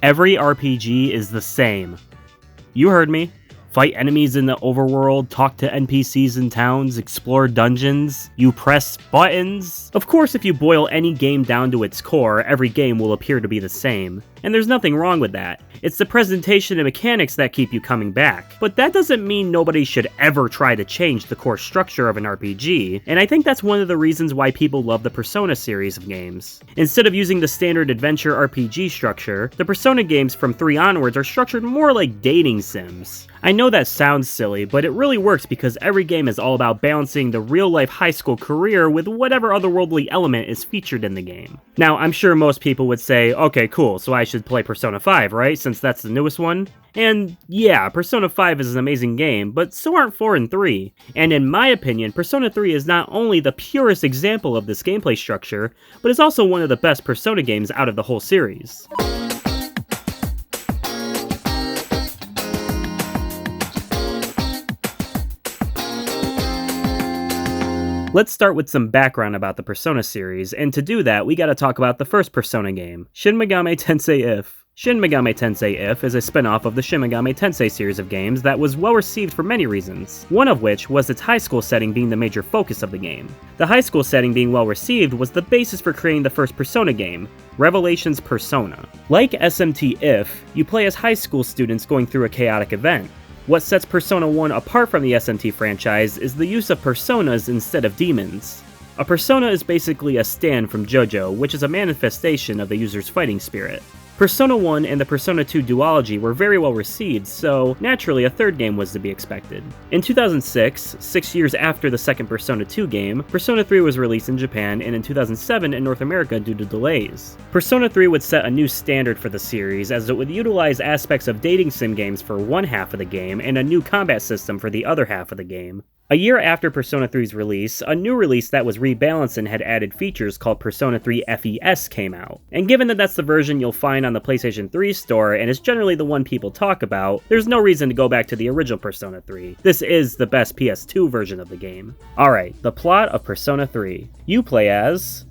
Every RPG is the same. You heard me. Fight enemies in the overworld, talk to NPCs in towns, explore dungeons, you press buttons. Of course, if you boil any game down to its core, every game will appear to be the same. And there's nothing wrong with that. It's the presentation and mechanics that keep you coming back. But that doesn't mean nobody should ever try to change the core structure of an RPG, and I think that's one of the reasons why people love the Persona series of games. Instead of using the standard adventure RPG structure, the Persona games from 3 onwards are structured more like dating sims. I know that sounds silly, but it really works because every game is all about balancing the real-life high school career with whatever otherworldly element is featured in the game. Now, I'm sure most people would say, okay, cool, so I should play Persona 5, right? Since that's the newest one? And yeah, Persona 5 is an amazing game, but so aren't 4 and 3. And in my opinion, Persona 3 is not only the purest example of this gameplay structure, but is also one of the best Persona games out of the whole series. Let's start with some background about the Persona series, and to do that, we gotta talk about the first Persona game, Shin Megami Tensei If. Shin Megami Tensei If is a spin-off of the Shin Megami Tensei series of games that was well received for many reasons, one of which was its high school setting being the major focus of the game. The high school setting being well received was the basis for creating the first Persona game, Revelations Persona. Like SMT If, you play as high school students going through a chaotic event. What sets Persona 1 apart from the SMT franchise is the use of personas instead of demons. A persona is basically a stand from JoJo, which is a manifestation of the user's fighting spirit. Persona 1 and the Persona 2 duology were very well received, so naturally a third game was to be expected. In 2006, 6 years after the second Persona 2 game, Persona 3 was released in Japan, and in 2007 in North America due to delays. Persona 3 would set a new standard for the series, as it would utilize aspects of dating sim games for one half of the game, and a new combat system for the other half of the game. A year after Persona 3's release, a new release that was rebalanced and had added features called Persona 3 FES came out. And given that that's the version you'll find on the PlayStation 3 store and is generally the one people talk about, there's no reason to go back to the original Persona 3. This is the best PS2 version of the game. Alright, the plot of Persona 3. You play as...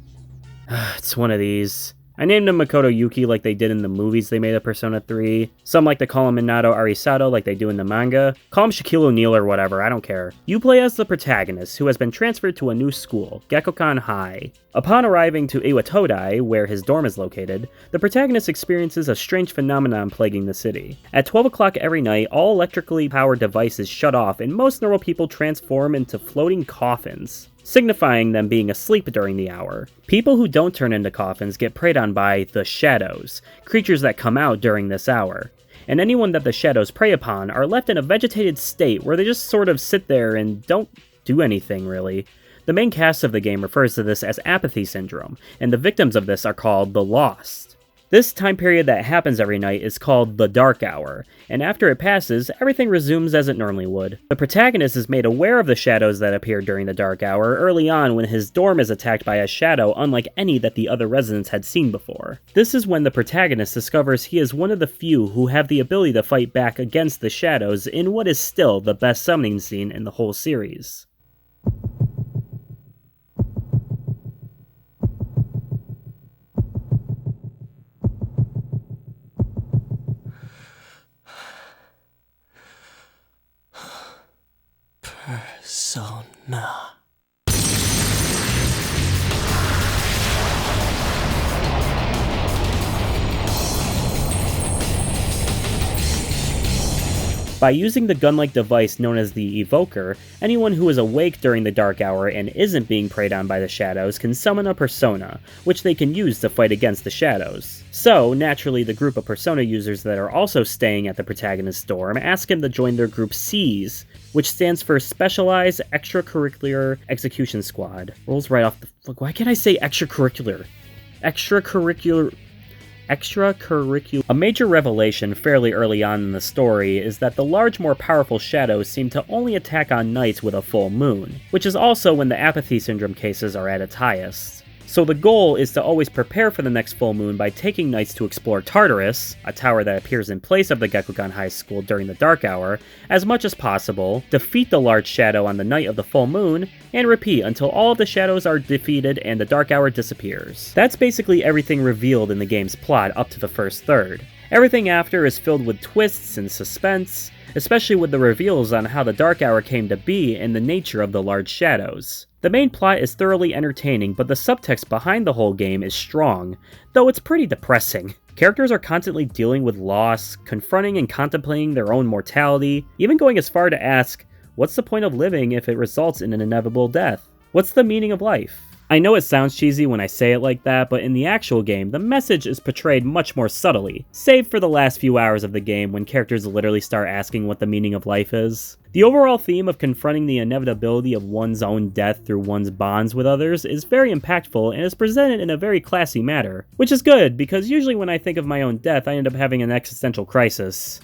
it's one of these. I named him Makoto Yuki like they did in the movies they made of Persona 3. Some like to call him Minato Arisato like they do in the manga. Call him Shaquille O'Neal or whatever, I don't care. You play as the protagonist, who has been transferred to a new school, Gekkoukan High. Upon arriving to Iwatodai, where his dorm is located, the protagonist experiences a strange phenomenon plaguing the city. At 12 o'clock every night, all electrically powered devices shut off and most normal people transform into floating coffins, signifying them being asleep during the hour. People who don't turn into coffins get preyed on by the Shadows, creatures that come out during this hour. And anyone that the Shadows prey upon are left in a vegetated state where they just sort of sit there and don't do anything really. The main cast of the game refers to this as apathy syndrome, and the victims of this are called the Lost. This time period that happens every night is called the Dark Hour, and after it passes, everything resumes as it normally would. The protagonist is made aware of the shadows that appear during the Dark Hour early on when his dorm is attacked by a shadow unlike any that the other residents had seen before. This is when the protagonist discovers he is one of the few who have the ability to fight back against the shadows in what is still the best summoning scene in the whole series. Persona. By using the gun-like device known as the Evoker, anyone who is awake during the Dark Hour and isn't being preyed on by the shadows can summon a persona, which they can use to fight against the shadows. So, naturally, the group of Persona users that are also staying at the protagonist's dorm ask him to join their group SEES, which stands for Specialized Extracurricular Execution Squad. Rolls right off the... Why can't I say extracurricular? Extracurricular... A major revelation fairly early on in the story is that the large, more powerful shadows seem to only attack on nights with a full moon, which is also when the apathy syndrome cases are at its highest. So the goal is to always prepare for the next full moon by taking nights to explore Tartarus, a tower that appears in place of the Gekkoukan High School during the Dark Hour, as much as possible, defeat the large shadow on the night of the full moon, and repeat until all of the shadows are defeated and the Dark Hour disappears. That's basically everything revealed in the game's plot up to the first third. Everything after is filled with twists and suspense, especially with the reveals on how the Dark Hour came to be and the nature of the large shadows. The main plot is thoroughly entertaining, but the subtext behind the whole game is strong, though it's pretty depressing. Characters are constantly dealing with loss, confronting and contemplating their own mortality, even going as far to ask, what's the point of living if it results in an inevitable death? What's the meaning of life? I know it sounds cheesy when I say it like that, but in the actual game, the message is portrayed much more subtly, save for the last few hours of the game when characters literally start asking what the meaning of life is. The overall theme of confronting the inevitability of one's own death through one's bonds with others is very impactful and is presented in a very classy manner, which is good because usually when I think of my own death, I end up having an existential crisis.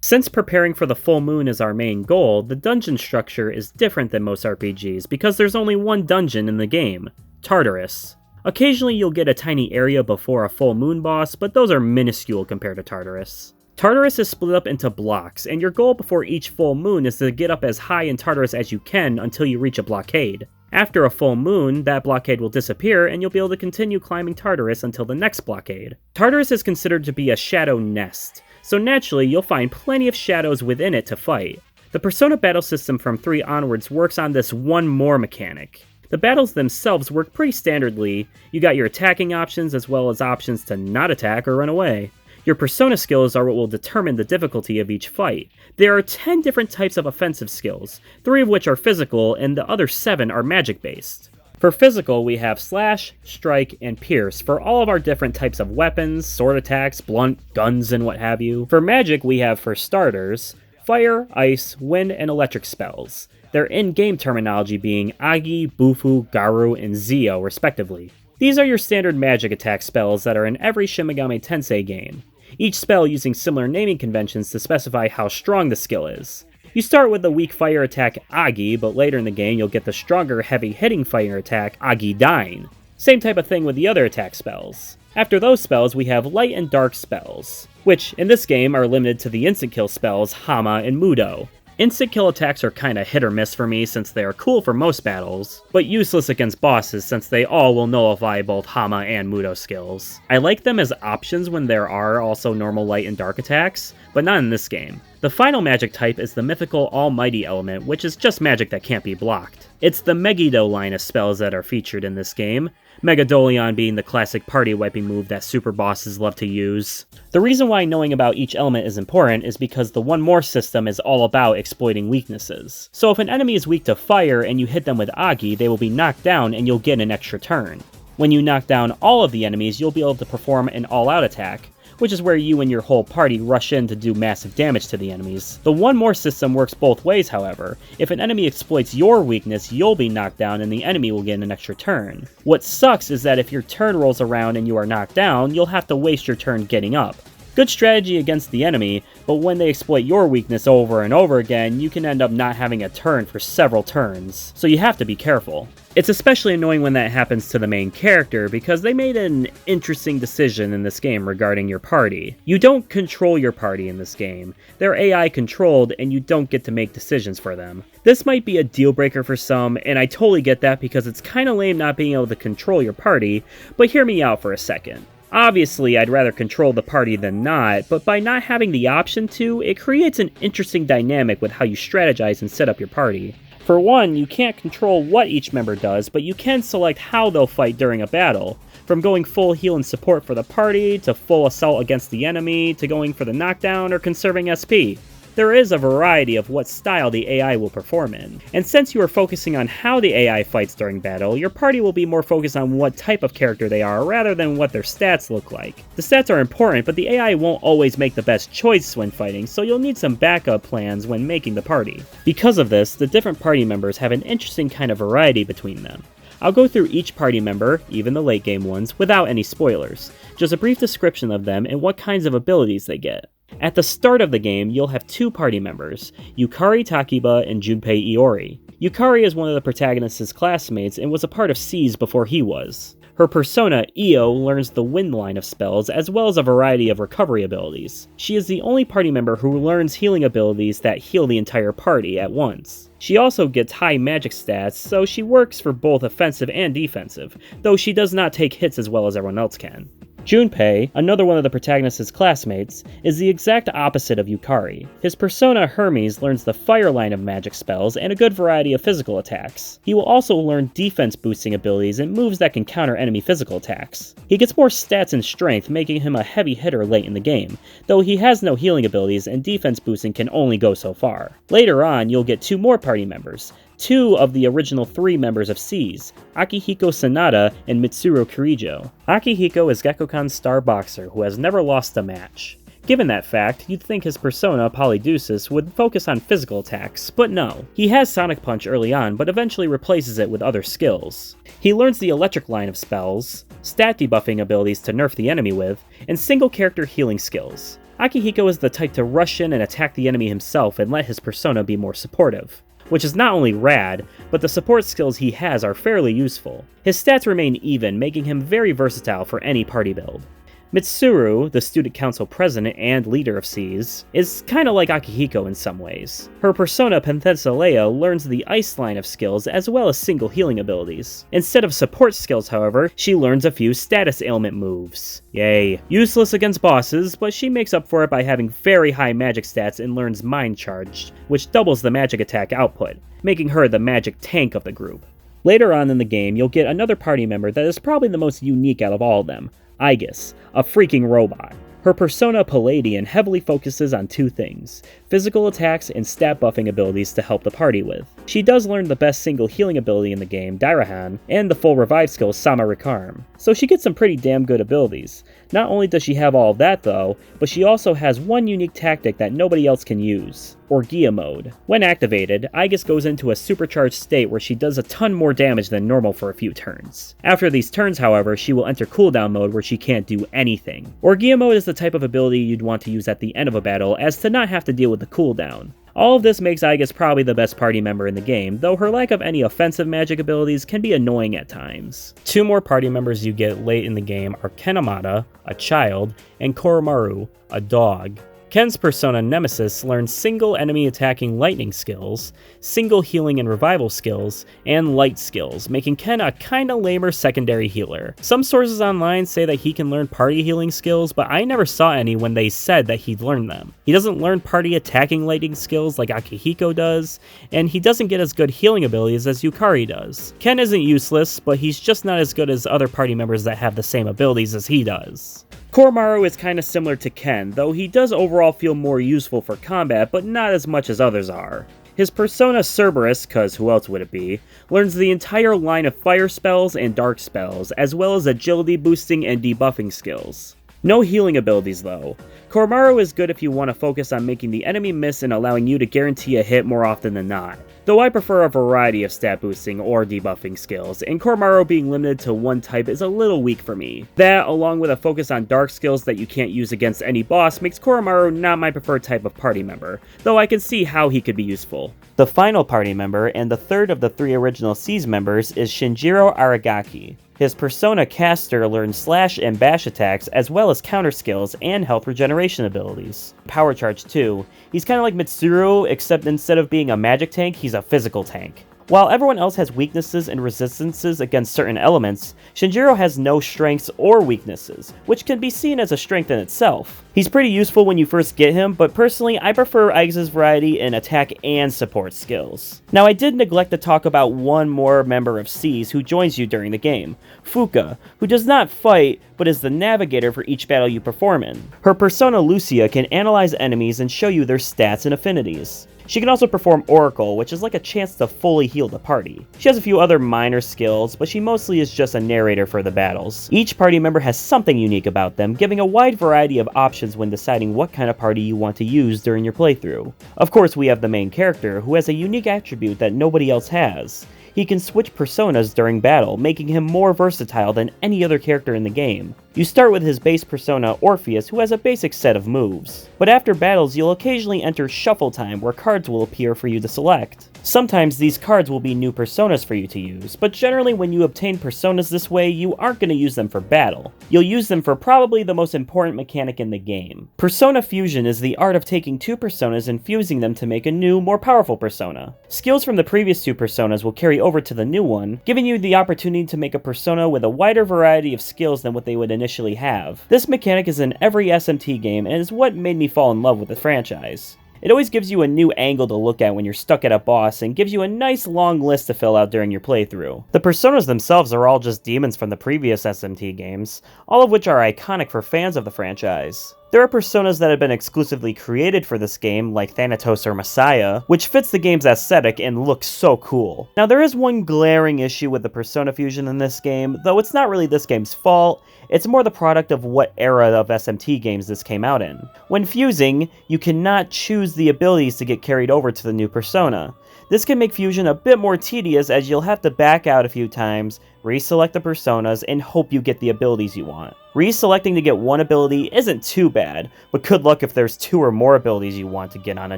Since preparing for the full moon is our main goal, the dungeon structure is different than most RPGs because there's only one dungeon in the game, Tartarus. Occasionally you'll get a tiny area before a full moon boss, but those are minuscule compared to Tartarus. Tartarus is split up into blocks, and your goal before each full moon is to get up as high in Tartarus as you can until you reach a blockade. After a full moon, that blockade will disappear and you'll be able to continue climbing Tartarus until the next blockade. Tartarus is considered to be a shadow nest, so naturally you'll find plenty of shadows within it to fight. The Persona battle system from 3 onwards works on this one more mechanic. The battles themselves work pretty standardly. You got your attacking options as well as options to not attack or run away. Your Persona skills are what will determine the difficulty of each fight. There are 10 different types of offensive skills, 3 of which are physical and the other 7 are magic based. For physical, we have Slash, Strike, and Pierce for all of our different types of weapons, sword attacks, blunt, guns, and what have you. For magic, we have, for starters, Fire, Ice, Wind, and Electric spells. Their in-game terminology being Agi, Bufu, Garu, and Zio, respectively. These are your standard magic attack spells that are in every Shin Megami Tensei game, each spell using similar naming conventions to specify how strong the skill is. You start with the weak fire attack Agi, but later in the game you'll get the stronger heavy-hitting fire attack Agi Dain. Same type of thing with the other attack spells. After those spells we have light and dark spells, which in this game are limited to the instant kill spells Hama and Mudo. Instant kill attacks are kinda hit or miss for me since they are cool for most battles, but useless against bosses since they all will nullify both Hama and Mudo skills. I like them as options when there are also normal light and dark attacks, but not in this game. The final magic type is the mythical Almighty element, which is just magic that can't be blocked. It's the Megiddo line of spells that are featured in this game, Megadolion being the classic party wiping move that super bosses love to use. The reason why knowing about each element is important is because the One More system is all about exploiting weaknesses. So if an enemy is weak to fire and you hit them with Agi, they will be knocked down and you'll get an extra turn. When you knock down all of the enemies, you'll be able to perform an all-out attack, which is where you and your whole party rush in to do massive damage to the enemies. The One More system works both ways, however. If an enemy exploits your weakness, you'll be knocked down and the enemy will get an extra turn. What sucks is that if your turn rolls around and you are knocked down, you'll have to waste your turn getting up. Good strategy against the enemy, but when they exploit your weakness over and over again, you can end up not having a turn for several turns, so you have to be careful. It's especially annoying when that happens to the main character because they made an interesting decision in this game regarding your party. You don't control your party in this game. They're AI controlled and you don't get to make decisions for them. This might be a deal breaker for some, and I totally get that because it's kinda lame not being able to control your party, but hear me out for a second. Obviously, I'd rather control the party than not, but by not having the option to, it creates an interesting dynamic with how you strategize and set up your party. For one, you can't control what each member does, but you can select how they'll fight during a battle. From going full heal and support for the party, to full assault against the enemy, to going for the knockdown or conserving SP. There is a variety of what style the AI will perform in, and since you are focusing on how the AI fights during battle, your party will be more focused on what type of character they are rather than what their stats look like. The stats are important, but the AI won't always make the best choice when fighting, so you'll need some backup plans when making the party. Because of this, the different party members have an interesting kind of variety between them. I'll go through each party member, even the late game ones, without any spoilers, just a brief description of them and what kinds of abilities they get. At the start of the game, you'll have 2 party members, Yukari Takiba and Junpei Iori. Yukari is one of the protagonist's classmates and was a part of SEES before he was. Her persona, Io, learns the wind line of spells as well as a variety of recovery abilities. She is the only party member who learns healing abilities that heal the entire party at once. She also gets high magic stats, so she works for both offensive and defensive, though she does not take hits as well as everyone else can. Junpei, another one of the protagonist's classmates, is the exact opposite of Yukari. His persona Hermes learns the fire line of magic spells and a good variety of physical attacks. He will also learn defense boosting abilities and moves that can counter enemy physical attacks. He gets more stats and strength, making him a heavy hitter late in the game, though he has no healing abilities and defense boosting can only go so far. Later on, you'll get 2 more party members, 2 of the original 3 members of FES, Akihiko Sanada and Mitsuru Kirijo. Akihiko is Gekkokan's star boxer who has never lost a match. Given that fact, you'd think his persona, Polydeuces, would focus on physical attacks, but no. He has Sonic Punch early on, but eventually replaces it with other skills. He learns the electric line of spells, stat debuffing abilities to nerf the enemy with, and single character healing skills. Akihiko is the type to rush in and attack the enemy himself and let his persona be more supportive, which is not only rad, but the support skills he has are fairly useful. His stats remain even, making him very versatile for any party build. Mitsuru, the student council president and leader of FES, is kinda like Akihiko in some ways. Her persona Penthesilea learns the ice line of skills as well as single healing abilities. Instead of support skills, however, she learns a few status ailment moves. Yay. Useless against bosses, but she makes up for it by having very high magic stats and learns Mind Charged, which doubles the magic attack output, making her the magic tank of the group. Later on in the game, you'll get another party member that is probably the most unique out of all of them, Aegis, a freaking robot. Her persona Palladian heavily focuses on 2 things, physical attacks and stat buffing abilities to help the party with. She does learn the best single healing ability in the game, Dairahan, and the full revive skill Samarikarm, so she gets some pretty damn good abilities. Not only does she have all of that though, but she also has one unique tactic that nobody else can use, Orgia mode. When activated, Aegis goes into a supercharged state where she does a ton more damage than normal for a few turns. After these turns, however, she will enter cooldown mode where she can't do anything. Orgia mode is the type of ability you'd want to use at the end of a battle as to not have to deal with the cooldown. All of this makes Aegis probably the best party member in the game, though her lack of any offensive magic abilities can be annoying at times. 2 more party members you get late in the game are Kinemata, a child, and Koromaru, a dog. Ken's persona Nemesis learns single enemy attacking lightning skills, single healing and revival skills, and light skills, making Ken a kinda lamer secondary healer. Some sources online say that he can learn party healing skills, but I never saw any when they said that he'd learned them. He doesn't learn party attacking lightning skills like Akihiko does, and he doesn't get as good healing abilities as Yukari does. Ken isn't useless, but he's just not as good as other party members that have the same abilities as he does. Koromaru is kinda similar to Ken, though he does overall feel more useful for combat, but not as much as others are. His persona Cerberus, cause who else would it be, learns the entire line of fire spells and dark spells, as well as agility boosting and debuffing skills. No healing abilities though. Koromaru is good if you want to focus on making the enemy miss and allowing you to guarantee a hit more often than not, though I prefer a variety of stat boosting or debuffing skills, and Koromaru being limited to one type is a little weak for me. That, along with a focus on dark skills that you can't use against any boss, makes Koromaru not my preferred type of party member, though I can see how he could be useful. The final party member, and the third of the 3 original FES members, is Shinjiro Aragaki. His persona Caster learns slash and bash attacks as well as counter skills and health regeneration abilities. Power Charge too. He's kinda like Mitsuru, except instead of being a magic tank, he's a physical tank. While everyone else has weaknesses and resistances against certain elements, Shinjiro has no strengths or weaknesses, which can be seen as a strength in itself. He's pretty useful when you first get him, but personally I prefer Aegis' variety in attack and support skills. Now I did neglect to talk about one more member of FES who joins you during the game, Fuka, who does not fight, but is the navigator for each battle you perform in. Her persona Lucia can analyze enemies and show you their stats and affinities. She can also perform Oracle, which is like a chance to fully heal the party. She has a few other minor skills, but she mostly is just a narrator for the battles. Each party member has something unique about them, giving a wide variety of options when deciding what kind of party you want to use during your playthrough. Of course, we have the main character, who has a unique attribute that nobody else has. He can switch personas during battle, making him more versatile than any other character in the game. You start with his base persona, Orpheus, who has a basic set of moves. But after battles, you'll occasionally enter Shuffle Time, where cards will appear for you to select. Sometimes these cards will be new personas for you to use, but generally when you obtain personas this way, you aren't going to use them for battle. You'll use them for probably the most important mechanic in the game. Persona fusion is the art of taking two personas and fusing them to make a new, more powerful persona. Skills from the previous two personas will carry over to the new one, giving you the opportunity to make a persona with a wider variety of skills than what they would initially have. This mechanic is in every SMT game and is what made me fall in love with the franchise. It always gives you a new angle to look at when you're stuck at a boss and gives you a nice long list to fill out during your playthrough. The personas themselves are all just demons from the previous SMT games, all of which are iconic for fans of the franchise. There are personas that have been exclusively created for this game, like Thanatos or Messiah, which fits the game's aesthetic and looks so cool. Now there is one glaring issue with the persona fusion in this game, though it's not really this game's fault, it's more the product of what era of SMT games this came out in. When fusing, you cannot choose the abilities to get carried over to the new persona. This can make fusion a bit more tedious as you'll have to back out a few times, reselect the personas, and hope you get the abilities you want. Reselecting to get one ability isn't too bad, but good luck if there's two or more abilities you want to get on a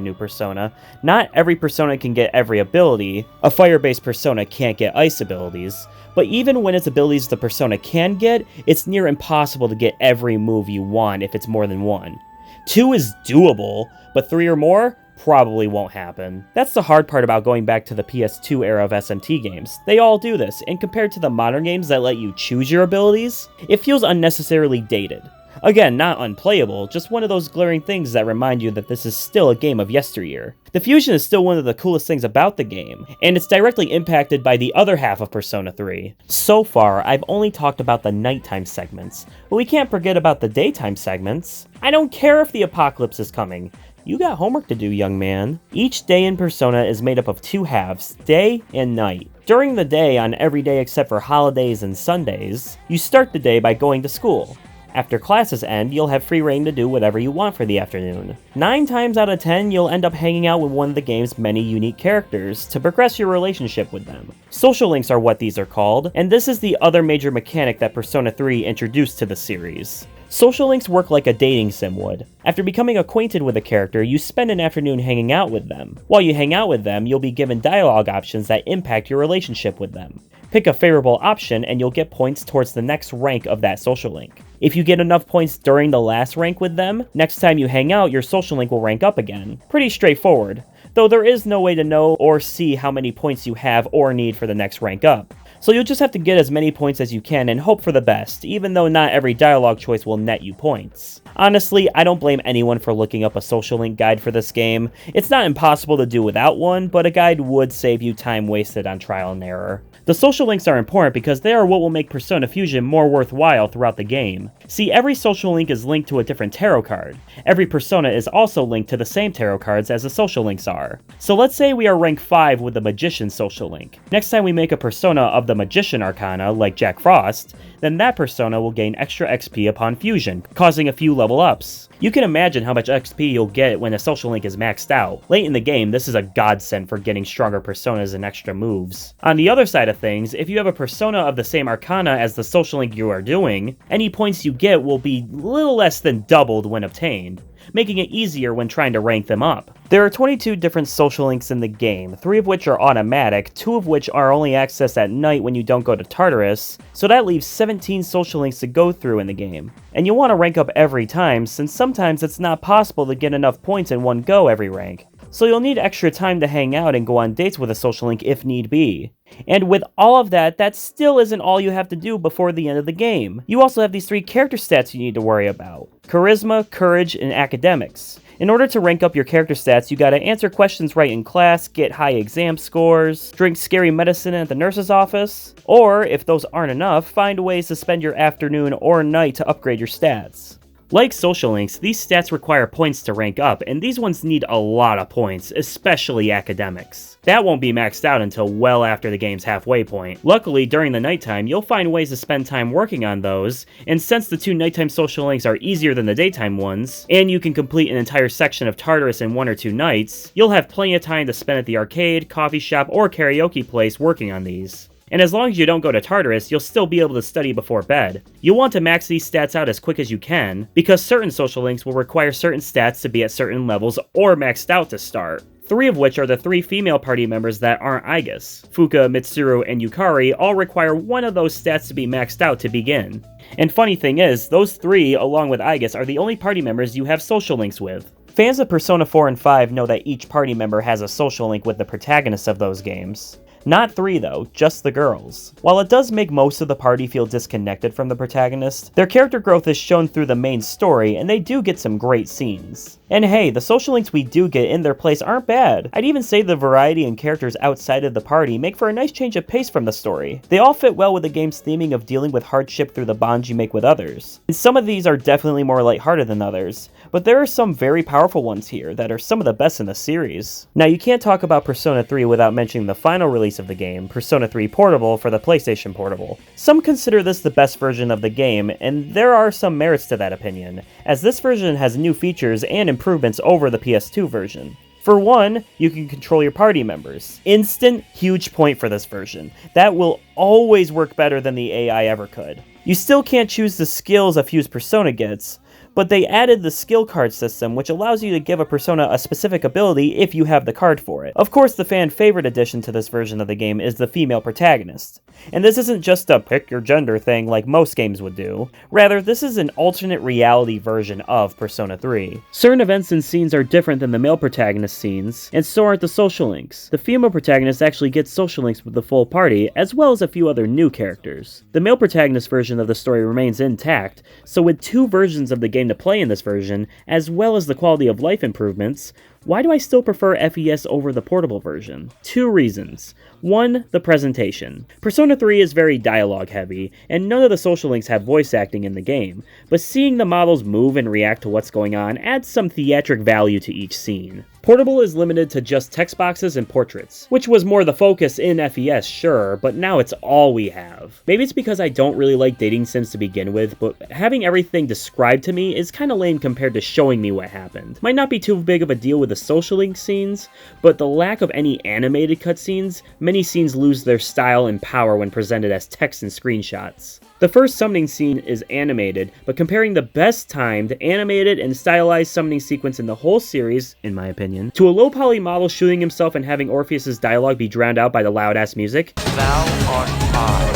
new persona. Not every persona can get every ability. A fire-based persona can't get ice abilities, but even when its abilities the persona can get, it's near impossible to get every move you want if it's more than one. 2 is doable, but 3 or more? Probably won't happen. That's the hard part about going back to the PS2 era of SMT games. They all do this, and compared to the modern games that let you choose your abilities, it feels unnecessarily dated. Again, not unplayable, just one of those glaring things that remind you that this is still a game of yesteryear. The fusion is still one of the coolest things about the game, and it's directly impacted by the other half of Persona 3. So far, I've only talked about the nighttime segments, but we can't forget about the daytime segments. I don't care if the apocalypse is coming. You got homework to do, young man. Each day in Persona is made up of two halves, day and night. During the day, on every day except for holidays and Sundays, you start the day by going to school. After classes end, you'll have free reign to do whatever you want for the afternoon. 9 times out of 10, you'll end up hanging out with one of the game's many unique characters to progress your relationship with them. Social links are what these are called, and this is the other major mechanic that Persona 3 introduced to the series. Social links work like a dating sim would. After becoming acquainted with a character, you spend an afternoon hanging out with them. While you hang out with them, you'll be given dialogue options that impact your relationship with them. Pick a favorable option and you'll get points towards the next rank of that social link. If you get enough points during the last rank with them, next time you hang out, your social link will rank up again. Pretty straightforward, though there is no way to know or see how many points you have or need for the next rank up. So you'll just have to get as many points as you can and hope for the best, even though not every dialogue choice will net you points. Honestly, I don't blame anyone for looking up a social link guide for this game. It's not impossible to do without one, but a guide would save you time wasted on trial and error. The social links are important because they are what will make Persona Fusion more worthwhile throughout the game. See, every social link is linked to a different tarot card. Every persona is also linked to the same tarot cards as the social links are. So let's say we are rank 5 with the Magician social link. Next time we make a persona of the Magician Arcana, like Jack Frost, then that persona will gain extra XP upon fusion, causing a few level ups. You can imagine how much XP you'll get when a social link is maxed out. Late in the game, this is a godsend for getting stronger personas and extra moves. On the other side of things, if you have a persona of the same arcana as the social link you are doing, any points you get will be little less than doubled when obtained, making it easier when trying to rank them up. There are 22 different social links in the game, 3 of which are automatic, 2 of which are only accessed at night when you don't go to Tartarus, so that leaves 17 social links to go through in the game. And you'll want to rank up every time, since sometimes it's not possible to get enough points in one go every rank. So you'll need extra time to hang out and go on dates with a social link if need be. And with all of that, that still isn't all you have to do before the end of the game. You also have these 3 character stats you need to worry about: Charisma, Courage, and Academics. In order to rank up your character stats, you gotta answer questions right in class, get high exam scores, drink scary medicine at the nurse's office, or, if those aren't enough, find ways to spend your afternoon or night to upgrade your stats. Like social links, these stats require points to rank up, and these ones need a lot of points, especially academics. That won't be maxed out until well after the game's halfway point. Luckily, during the nighttime, you'll find ways to spend time working on those, and since the 2 nighttime social links are easier than the daytime ones, and you can complete an entire section of Tartarus in 1 or 2 nights, you'll have plenty of time to spend at the arcade, coffee shop, or karaoke place working on these. And as long as you don't go to Tartarus, you'll still be able to study before bed. You'll want to max these stats out as quick as you can, because certain social links will require certain stats to be at certain levels or maxed out to start. 3 of which are the 3 female party members that aren't Aigis. Fuka, Mitsuru, and Yukari all require one of those stats to be maxed out to begin. And funny thing is, those 3, along with Aigis, are the only party members you have social links with. Fans of Persona 4 and 5 know that each party member has a social link with the protagonists of those games. Not 3 though, just the girls. While it does make most of the party feel disconnected from the protagonist, their character growth is shown through the main story, and they do get some great scenes. And hey, the social links we do get in their place aren't bad. I'd even say the variety in characters outside of the party make for a nice change of pace from the story. They all fit well with the game's theming of dealing with hardship through the bonds you make with others. And some of these are definitely more lighthearted than others, but there are some very powerful ones here that are some of the best in the series. Now, you can't talk about Persona 3 without mentioning the final release of the game, Persona 3 Portable for the PlayStation Portable. Some consider this the best version of the game, and there are some merits to that opinion, as this version has new features and improvements over the PS2 version. For one, you can control your party members. Instant, huge point for this version. That will always work better than the AI ever could. You still can't choose the skills a Fused Persona gets, but they added the skill card system, which allows you to give a persona a specific ability if you have the card for it. Of course, the fan favorite addition to this version of the game is the female protagonist. And this isn't just a pick your gender thing like most games would do. Rather, this is an alternate reality version of Persona 3. Certain events and scenes are different than the male protagonist scenes, and so aren't the social links. The female protagonist actually gets social links with the full party, as well as a few other new characters. The male protagonist version of the story remains intact, so with 2 versions of the game to play in this version, as well as the quality of life improvements, why do I still prefer FES over the portable version? 2 reasons. 1, the presentation. Persona 3 is very dialogue heavy, and none of the social links have voice acting in the game, but seeing the models move and react to what's going on adds some theatric value to each scene. Portable is limited to just text boxes and portraits, which was more the focus in FES, sure, but now it's all we have. Maybe it's because I don't really like dating sims to begin with, but having everything described to me is kinda lame compared to showing me what happened. Might not be too big of a deal with the social link scenes, but the lack of any animated cutscenes, many scenes lose their style and power when presented as text and screenshots. The first summoning scene is animated, but comparing the best timed, animated, and stylized summoning sequence in the whole series, in my opinion, to a low-poly model shooting himself and having Orpheus's dialogue be drowned out by the loud-ass music, Thou art I,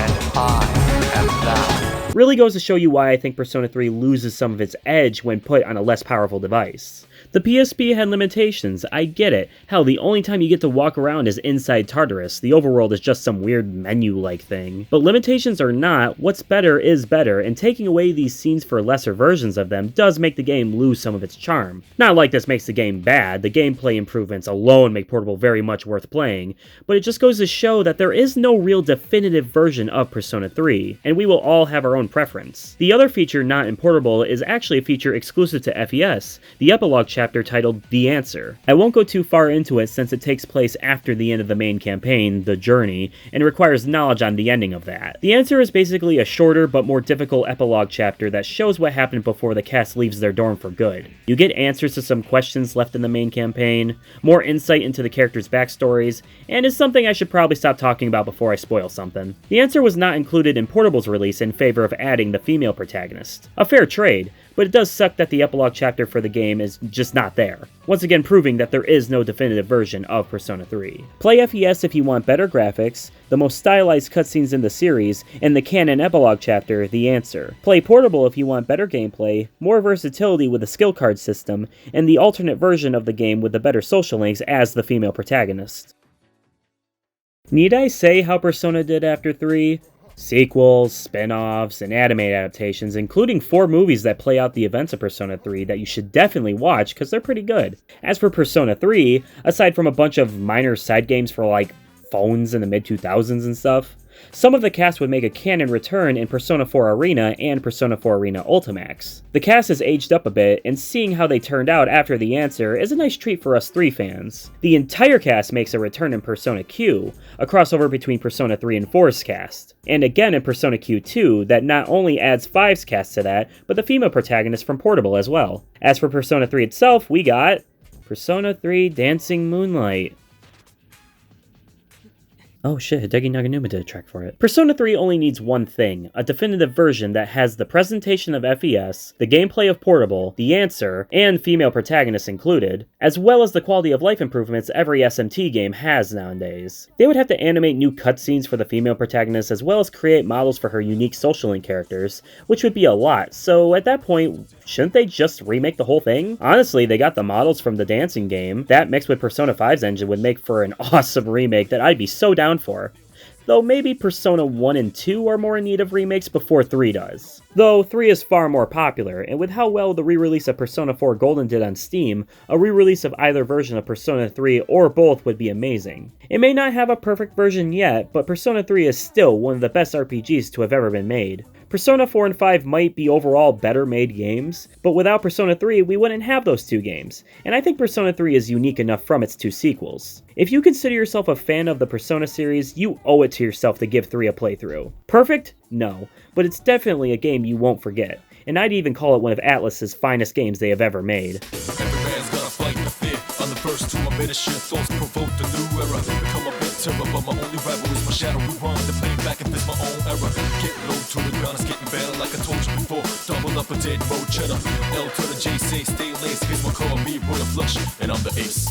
and I am thou. Really goes to show you why I think Persona 3 loses some of its edge when put on a less powerful device. The PSP had limitations, I get it. Hell, the only time you get to walk around is inside Tartarus, the overworld is just some weird menu-like thing. But limitations or not, what's better is better, and taking away these scenes for lesser versions of them does make the game lose some of its charm. Not like this makes the game bad, the gameplay improvements alone make Portable very much worth playing, but it just goes to show that there is no real definitive version of Persona 3, and we will all have our own preference. The other feature not in Portable is actually a feature exclusive to FES, the epilogue chapter titled The Answer. I won't go too far into it since it takes place after the end of the main campaign, The Journey, and requires knowledge on the ending of that. The Answer is basically a shorter but more difficult epilogue chapter that shows what happened before the cast leaves their dorm for good. You get answers to some questions left in the main campaign, more insight into the characters' backstories, and is something I should probably stop talking about before I spoil something. The Answer was not included in Portable's release in favor of adding the female protagonist. A fair trade, but it does suck that the epilogue chapter for the game is just not there, once again proving that there is no definitive version of Persona 3. Play FES if you want better graphics, the most stylized cutscenes in the series, and the canon epilogue chapter, The Answer. Play Portable if you want better gameplay, more versatility with the skill card system, and the alternate version of the game with the better social links as the female protagonist. Need I say how Persona did after 3? Sequels, spin-offs, and anime adaptations, including 4 movies that play out the events of Persona 3 that you should definitely watch because they're pretty good. As for Persona 3, aside from a bunch of minor side games for like phones in the mid-2000s and stuff, some of the cast would make a canon return in Persona 4 Arena and Persona 4 Arena Ultimax. The cast has aged up a bit, and seeing how they turned out after The Answer is a nice treat for us 3 fans. The entire cast makes a return in Persona Q, a crossover between Persona 3 and 4's cast, and again in Persona Q2 that not only adds 5's cast to that, but the female protagonist from Portable as well. As for Persona 3 itself, we got Persona 3 Dancing Moonlight. Oh shit, Hideki Naganuma did a track for it. Persona 3 only needs one thing, a definitive version that has the presentation of FES, the gameplay of Portable, the answer, and female protagonists included, as well as the quality of life improvements every SMT game has nowadays. They would have to animate new cutscenes for the female protagonist as well as create models for her unique social link characters, which would be a lot, so at that point, shouldn't they just remake the whole thing? Honestly, they got the models from the dancing game. That mixed with Persona 5's engine would make for an awesome remake that I'd be so down for. Though maybe Persona 1 and 2 are more in need of remakes before 3 does. Though 3 is far more popular, and with how well the re-release of Persona 4 Golden did on Steam, a re-release of either version of Persona 3 or both would be amazing. It may not have a perfect version yet, but Persona 3 is still one of the best RPGs to have ever been made. Persona 4 and 5 might be overall better made games, but without Persona 3 we wouldn't have those two games, and I think Persona 3 is unique enough from its two sequels. If you consider yourself a fan of the Persona series, you owe it to yourself to give 3 a playthrough. Perfect? No, but it's definitely a game you won't forget, and I'd even call it one of Atlus's finest games they have ever made. First to my better shit, thoughts provoke the new era. Become a bit terror, but my only rival is my shadow. Rewind the play back and fix my own error. Get low to the ground, it's getting better like I told you before. Double up a dead road cheddar. L to the J, say stay lace. Here's my car, B, roll a flush, and I'm the ace.